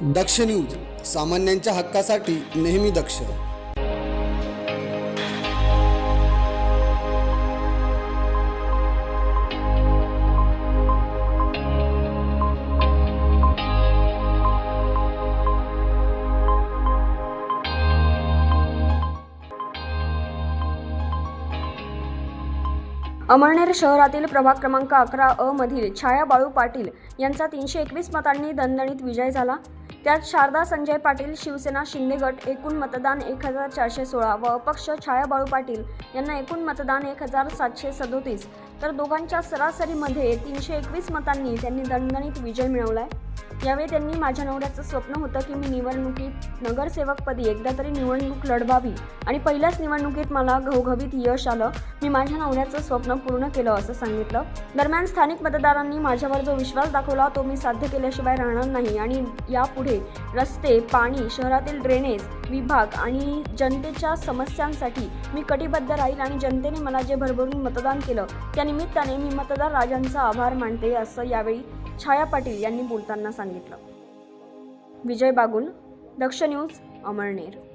दक्ष news, सामान्यांच्या हक्कासाठी नेहमी दक्ष. अमळनेर शहरातील प्रभाग क्रमांक 11 मधील छाया बाळू पाटील यांचा 321 मतांनी दणदणीत विजय झाला. त्यात शारदा संजय पाटील शिवसेना शिंदे गट एकूण मतदान 1416 व अपक्ष छाया बाळू पाटील यांना एकूण मतदान 1737, तर दोघांच्या सरासरीमध्ये 321 मतांनी त्यांनी दणदणीत विजय मिळवलाय. यावेळी त्यांनी माझ्या नवऱ्याचं स्वप्न होतं की मी निवडणुकीत नगरसेवकपदी एकदा तरी निवडणूक लढवावी आणि पहिल्याच निवडणुकीत मला घवघवीत यश आलं. मी माझ्या नवऱ्याचं स्वप्न पूर्ण केलं असं सांगितलं. दरम्यान स्थानिक मतदारांनी माझ्यावर जो विश्वास दाखवला तो मी साध्य केल्याशिवाय राहणार नाही आणि यापुढे रस्ते, पाणी, शहरातील ड्रेनेज विभाग आणि जनतेच्या समस्यांसाठी मी कटिबद्ध राहील आणि जनतेने मला जे भरभरून मतदान केलं त्या निमित्ताने मी मतदार राजांचा आभार मानते असं यावेळी छाया पाटील यांनी बोलताना सांगितलं. विजय बागुल, दक्ष न्यूज, अमळनेर.